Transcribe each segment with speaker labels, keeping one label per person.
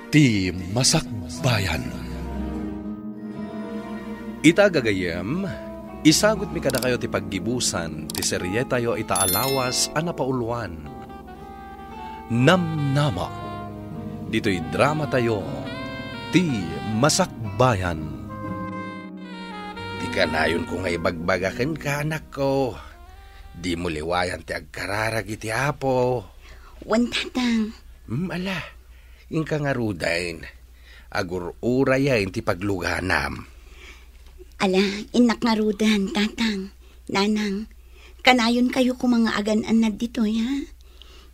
Speaker 1: Ti Masakbayan. Ita gagayem, isagot mi kada kayo ti paggibusan, ti serye tayo itaalawas a napauluan. Namnama, dito'y drama tayo, Ti Masakbayan.
Speaker 2: Di ka nayon ko nga ibagbagakan ka, anak ko. Di mo liwayan ti agkararag iti apo.
Speaker 3: Wan tatang.
Speaker 2: Ala. Inka nga rudain, agur-urayan ti pagluganam.
Speaker 3: Ala, inak nga rudan, tatang, nanang, kanayon kayo kung mga aganan na dito, ya?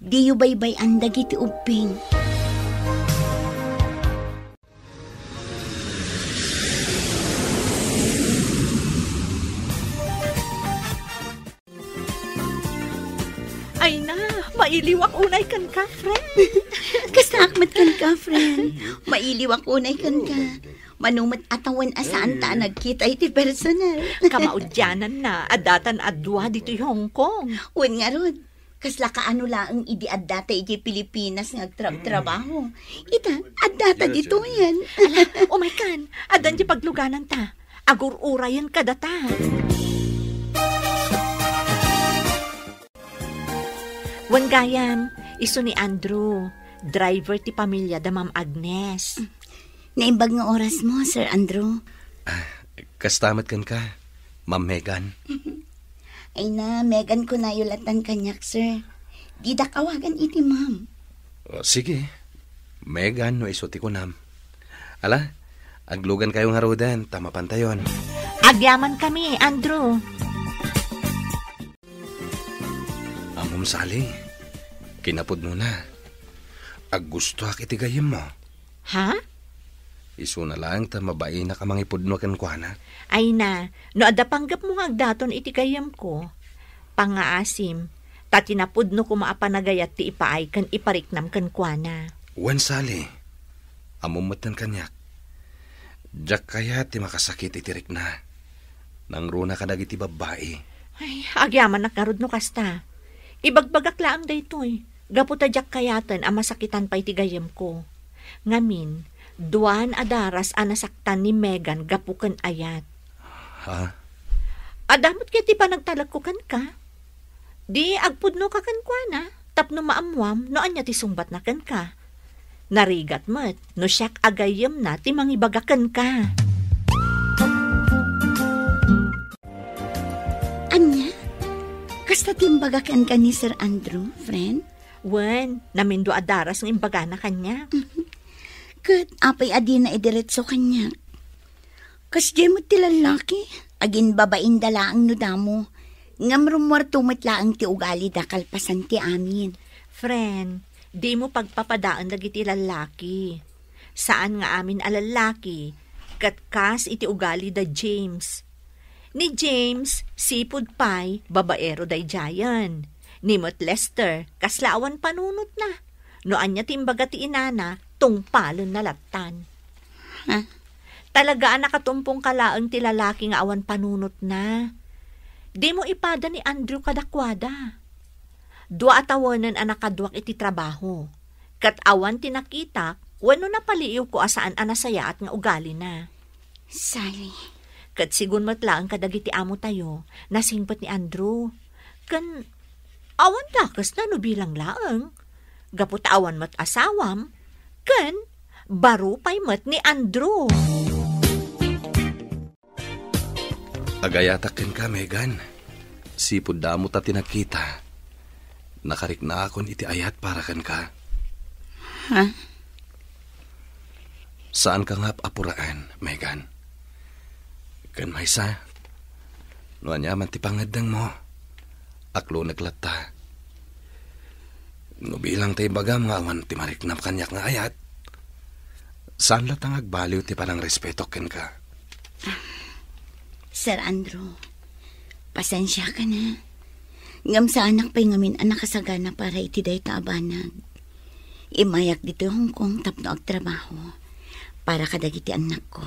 Speaker 3: Di yu baybay andag iti uping.
Speaker 4: Ay na, mailiwak unay kan ka, friend.
Speaker 3: Kasakmat kan ka, friend. Mailiwak unay kan ka. Manumat atawan asaan ta nagkita iti personal.
Speaker 4: Kamaudyanan na, adatan adwa dito Hong Kong.
Speaker 3: Wen nga rod. Kasla kaano laang idi addata iti Pilipinas nga trabaho. Ita, addata dito yan.
Speaker 4: Ala, umay adan di pagluganan ta. Agur-urayan kadata. Wan gayam, iso ni Andrew, driver ti pamilya da Ma'am Agnes.
Speaker 3: Naimbag nga oras mo, Sir Andrew.
Speaker 1: Kastamat kan ka, Ma'am Megan.
Speaker 3: Ay na, Megan ko na yulatan kanyak, sir. Di da kawagan iti, ma'am.
Speaker 1: Sige, Megan no isuti ko nam. Ala, aglugan kayo nga rodan, tama pantayon.
Speaker 4: Agyaman kami, Andrew.
Speaker 1: Amom sali, kinapod mo na. Aggusto ak itigayim mo.
Speaker 4: Ha?
Speaker 1: Isu na lang ta mabae na ka mangipod no kan kuana.
Speaker 4: Ay na, no ada panggap mo nga agdaton itigayam ko. Pangaasim, tatinapod no kumaapanagayat ti ipaay kan ipariknam kan kuana.
Speaker 1: Wan sali, amumatan kanyak. Jak kaya ti makasakit itirik na. Nang runa ka dagiti babae.
Speaker 4: Ay, agyaman nakarod no kasta. Ibagbagak laang daytoy. Gaputa jak kayatan ang masakitan pa itigayam ko. Ngamin, duan adaras anasaktan ni Megan gapukan ayat.
Speaker 1: Ha?
Speaker 4: Adamot kaya ti panagtalag ko kan ka? Di agpudno ka kan kwa na, tapno maamwam no anya ti sumbat na kan ka. Narigat mat, no siyak agayam na ti mangibagakan ka.
Speaker 3: Anya? Kasta timbagakan ka ni Sir Andrew, friend?
Speaker 4: Wen, namindo adaras ng imbaga na kanya.
Speaker 3: Kat, apay adi na idiretso kanya. Kas di mo ti lalaki, agin babain dalaang no damo. Ngam rumwartumot laang ti ugali da kalpasan ti amin.
Speaker 4: Friend, di mo pagpapadaan dagiti lalaki. Saan nga amin alalaki, katkas iti ugali da James. Ni James, sipud pay, babaero day jayan. Ni Mot Lester, kaslaawan panunot na. No anya timbaga ti inana, tungpalon na laptan.
Speaker 3: Ha?
Speaker 4: Talagaan nakatumpong kalaang ti lalaki nga awan panunot na. Di mo ipada ni Andrew kadakwada. Dua atawanan ang nakadwak iti trabaho. Kat awan tinakita, wano napaliiw ko asaan anasaya at nga ugali na.
Speaker 3: Sally.
Speaker 4: Kat sigun matlaang kadagiti amo tayo, nasingpat ni Andrew. Kan, awan dakas na no bilang laang. Gapot awan mat asawam. Kan, baro pay mat ni Andrew.
Speaker 1: Agayatakin ka, Megan. Sipod damo ta tinakita. Nakarik na akon iti ayat para kan ka.
Speaker 3: Ha?
Speaker 1: Saan ka nga apuraan, Megan? Kan maysa, no anyaman ti pangadang mo. Aklo naglata. No bilang tayo bagam nga awan ti mariknap kanyak nga ayat. Saan latang agbaliw ti palang respeto ken ka?
Speaker 3: Sir Andrew, pasensya ka na. Ngam sa anak pa'y ngamin anak kasagana para iti day taabanag. Imayak dito Hong Kong tapno agtrabaho para kadagiti anak ko.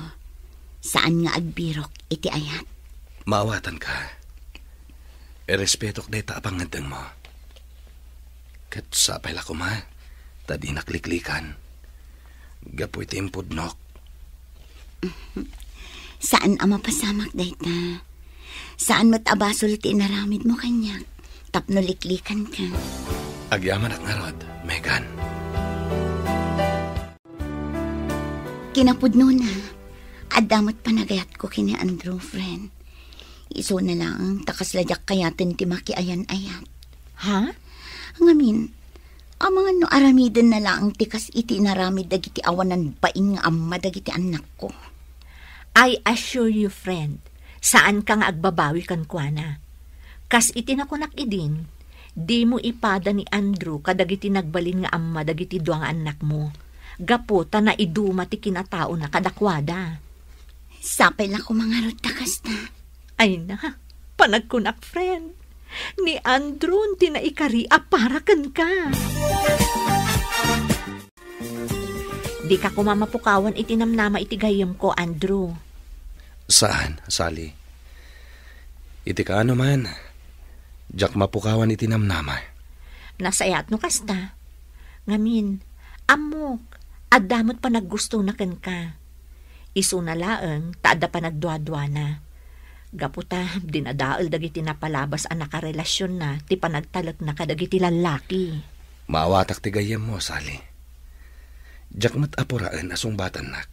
Speaker 3: Saan nga agbirok iti ayat?
Speaker 1: Maawatan ka. Respetok day taapangadang mo. Kat sapay la ko ma, tadi nakliklikan. Gapoy timpudnok.
Speaker 3: Saan ang mapasamak dayta? Saan mo't abasol ti inaramid mo kanyak? Tapno liklikan ka.
Speaker 1: Agyaman at narod, Megan.
Speaker 3: Kinapudno na. Adamot panagayat ko kini Andrew, friend. Iso na lang, takasladyak kayatin ti makiayan-ayat.
Speaker 4: Ha?
Speaker 3: Ngamin, ang mga no aramiden na lang tikas iti naramid dagiti awanan bain nga amma dagiti anak ko.
Speaker 4: I assure you, friend, saan ka nga agbabawi kan kuana. Kas itinakunak idin, di mo ipada ni Andrew kadagiti nagbalin nga amma dagiti duang anak mo. Gaputa na iduma ti kinatao na kadakwada.
Speaker 3: Sapay lang ko mga rod takas na.
Speaker 4: Ay na, panagkunak, friend. Ni Andrew tinaikari aparakan ka. Di ka kumamapukawan itinamnama itigayam ko, Andrew.
Speaker 1: Saan, Sally? Iti ka ano man. Diyak mapukawan itinamnama.
Speaker 4: Nasayat no kasta. Ngamin, amok, adamot pa naggusto na kan ka. Isu na laeng, taada pa nagdwa-dwa na. Gaputa, dinadaal dagiti napalabas ang nakarelasyon na, ti panagtalak na kadagiti lalaki.
Speaker 1: Maawatak ti gayem mo, Sally. Diyak matapuraan asong batanak.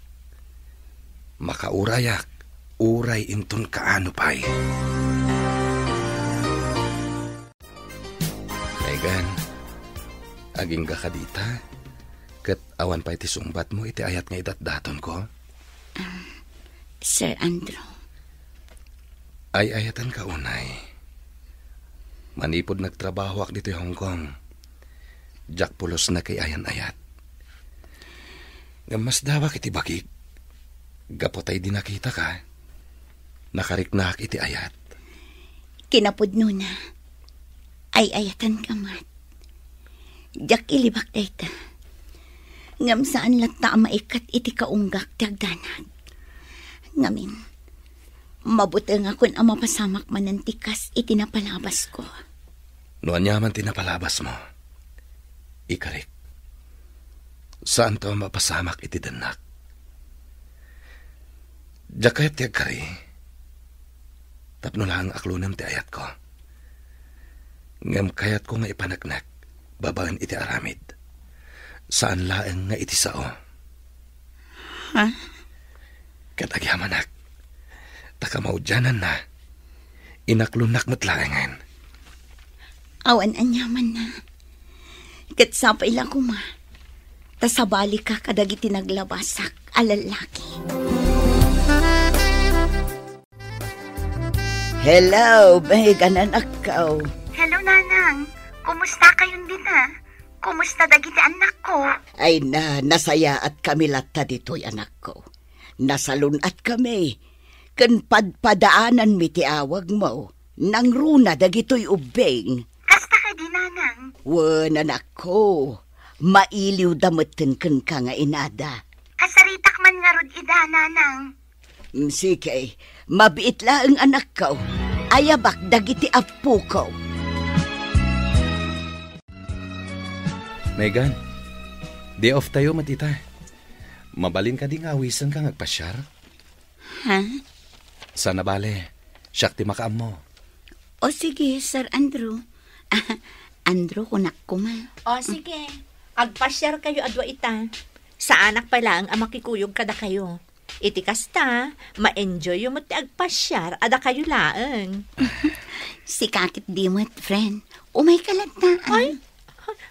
Speaker 1: Makaurayak, uray inton kaano pa'y. Megan, aging ka kadita. Kat awan pa iti sumbat mo, iti ayat nga idat-daton ko.
Speaker 3: Sir Andrew.
Speaker 1: Ay ayatan ka unay. Manipod nagtrabaho ak dito Hong Kong. Jack pulos na kay ayan-ayat. Gamas dawak iti bakik. Gapotay di nakita ka. Nakariknak iti ayat.
Speaker 3: Kinapudno na. Ay ayatan ka mat. Jack ilibak dayta. Ngam saan latta maikat iti kaunggak tagdanag. Ngamin, mabuti nga kun ang mapasamak manantikas iti napalabas ko.
Speaker 1: Noan yaman tinapalabas mo. Ikarik. Saan to mapasamak iti danak? Jakayat tiag kari. Tapno lang aklunam ti ayat ko. Ngam kayat ko nga ipanagnak, babaan iti aramid. Saan laeng nga iti sao?
Speaker 3: Ha?
Speaker 1: Katagyamanak, takamaudyanan na, inaklunak matlaengan.
Speaker 3: Awan anyaman na. Katsapay lang kuma. Tasabali ka kadagiti naglabasak alalaki.
Speaker 5: Hello, Megan anak ko.
Speaker 3: Hello, Nanang. Kumusta kayong dita? Kumusta dagiti anak ko?
Speaker 5: Ay nasaya at kami latta dito'y anak ko. Nasalun at kami. Kan padpadaanan mi ti awag mo. Nang runa dagito'y ubeng.
Speaker 3: Kasta ka di, Nanang.
Speaker 5: Wan anak ko. Mailiw damutin kan ka nga inada.
Speaker 3: Kasaritak man nga rod ida, Nanang.
Speaker 5: Sige, mabiit lang anak ko. Ayabak dagiti apo ko.
Speaker 1: Megan, day off tayo matita. Mabalin ka di nga awisan ka ngagpasyar.
Speaker 3: Ha?
Speaker 1: Sana bale, siyak ti makaam mo.
Speaker 3: O sige, Sir Andrew. Andrew, kunak ko ma.
Speaker 4: O sige, agpasyar kayo adwa ita. Sa anak pa lang ang makikuyog kada kayo. Iti kasta, ma-enjoy yung ti agpasyar ada kayo laeng.
Speaker 3: Si kakit di mo't, friend. Umay kalat na.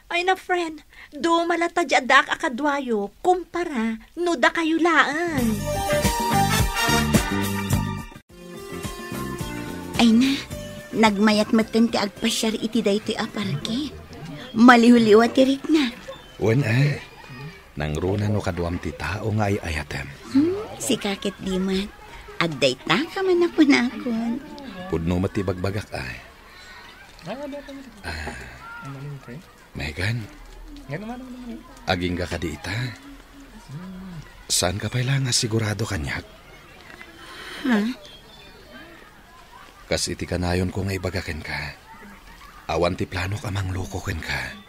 Speaker 4: Ay na friend, do malata jadak akadwayo, kumpara, nuda kayo laeng.
Speaker 3: Ay na, nagmayat matan ti agpasyar iti daytoy aparke. Malihuliwa tirik na.
Speaker 1: Wen nang runa no kaduam ti tao nga ay ayatem.
Speaker 3: Si kakit di mo't. Adday ta ka man na punakon.
Speaker 1: Pudno matibagbagak ay. Megan, aging ka di ita. Saan ka pala nga sigurado kanyak?
Speaker 3: Ha?
Speaker 1: Kas iti kanayon ko nga ibagaken ka. Awan ti plano ka mang lukoken ka.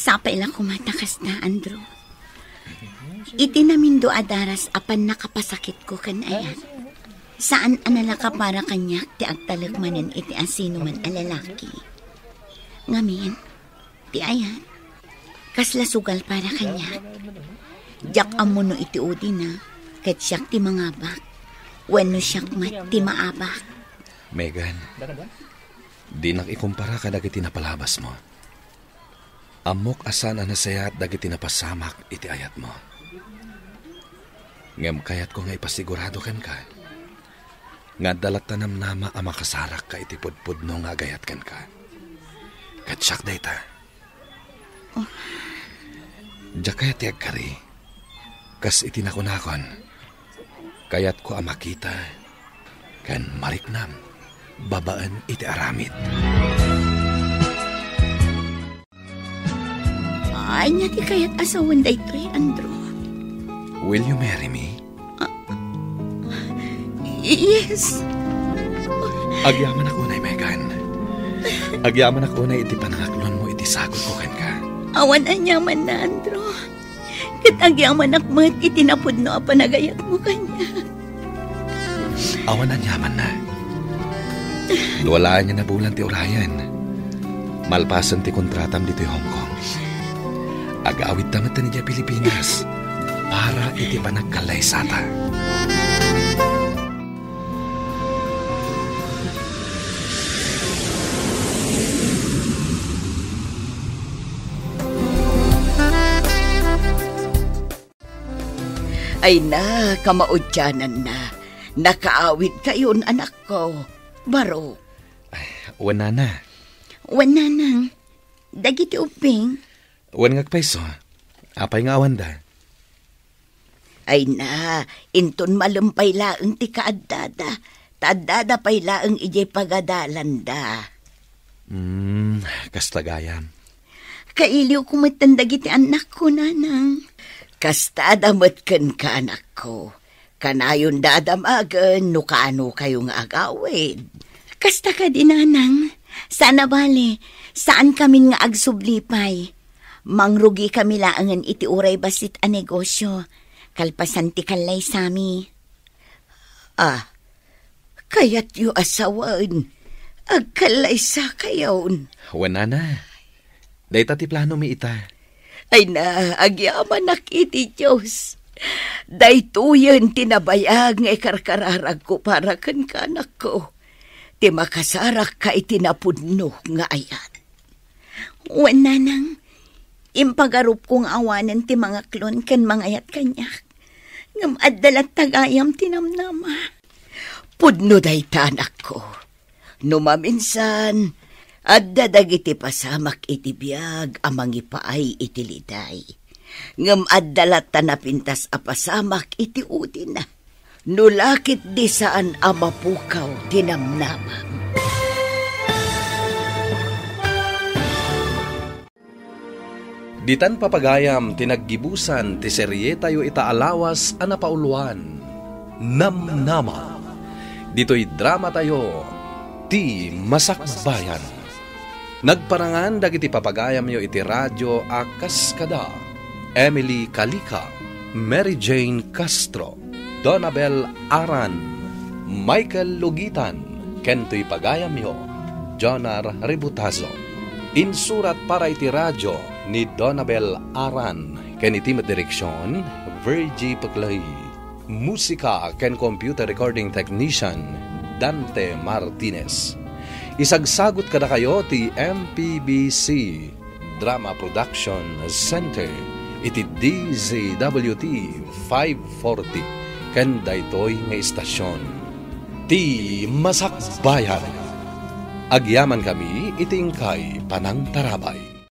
Speaker 3: Sapay lang kumatakas na, Andrew. Iti namin do adaras apan nakapasakit ko kan ayan. Saan anala ka para kanyak ti agtalagmanan iti asino man alalaki. Ngamin, ti ayan. Kasla sugal para kanyak. Jak amuno iti udi na, kat siyak ti mangabak. Wano siyak mat ti maabak.
Speaker 1: Megan, di nakikumpara ka dagiti napalabas mo. Amok asan na nasaya at dagiti napasamak iti ayat mo. Ngem kayat ko nga ipasigurado kan ka. Nga dalat tanamnama ang makasarak ka iti pudpudno nga gayat kan ka. Katsak dayta.
Speaker 3: Oh.
Speaker 1: Diyak kayat tiag kari. Kas iti nakunakon. Kayat ko ang makita. Kan mariknam. Babaan iti aramid.
Speaker 3: Ay, nga ti kayat asawan daytoy, Andrew.
Speaker 1: Will you marry me?
Speaker 3: Yes.
Speaker 1: Agyaman ako na, Megan. Agyaman ako na iti panangaklon mo, iti sagot ko kan ka.
Speaker 3: Awan anyaman na, Andrew. Kat agyaman akmat, itinapod no panagayat mo kanya.
Speaker 1: Awan anyaman na. Walaan niya na bulan ti Orion. Malpasan ti kontratam dito Hong Kong. Agawid tamat na niya Pilipinas. Para iti panagkalaysata.
Speaker 5: Ay na, kamaudyanan na. Nakaawid kayon, anak ko. Baro.
Speaker 1: Wana na.
Speaker 3: Wana nang. Dagiti uping.
Speaker 1: Wan ngagpaiso. Apay nga awan da.
Speaker 5: Ay na, inton malumpay laeng ti kaaddada. Taaddada pay laeng ijay pagadalan da.
Speaker 1: Kastagayam.
Speaker 3: Kailiw kumitandag iti anak ko, nanang.
Speaker 5: Kastada matken ka, anak ko. Kanayon dadamagan, no kaano kayong agawid.
Speaker 3: Kasta ka din, nanang. Sana bale, saan kami nga agsublipay? Mangrugi kami laangan iti uray basit a negosyo. Kalpasan ti kalay sami.
Speaker 5: Ah, kaya't yu asawan. Agkalay sa kayon.
Speaker 1: Wana na. Dayta ti plano mi ita.
Speaker 5: Ay na, agyaman nakiti Diyos. Daytoyan tinabayag nga ikarkararag ko para kan kanak ko. Ti makasarak ka itinapudno nga ayat.
Speaker 3: Wana nang. Impagarup kong awanan ti mga klon kan mangayat kanyak. Ngam addalat tagayam tinamnama.
Speaker 5: Pudno day tanak ko. Numaminsan, adda dagiti pasamak iti biyag amang ipaay iti liday. Ngam addalat tanapintas a pasamak iti udin na. Nulakit di saan amapukaw tinamnamam.
Speaker 1: Ditan papagayam tinaggibusan ti serye tayo itaalawas a napauluan. Namnama. Dito'y drama tayo ti Masakbayan. Nagparangan dagiti papagayam yo iti radyo a Kaskada. Emily Calika, Mary Jane Castro, Donabel Aran, Michael Lugitan, kento'y pagayam yo, Jonar Ributazo. Insurat para iti radyo ni Donabel Aran, ken iti direksyon, Virgie Paclay. Musika ken computer recording technician, Dante Martinez. Isagsagot kada kayo ti MPBC Drama Production Center, iti DZWT 540, ken daytoy nga istasyon. Ti Masakbayan. Agyaman kami itingkay panang tarabay.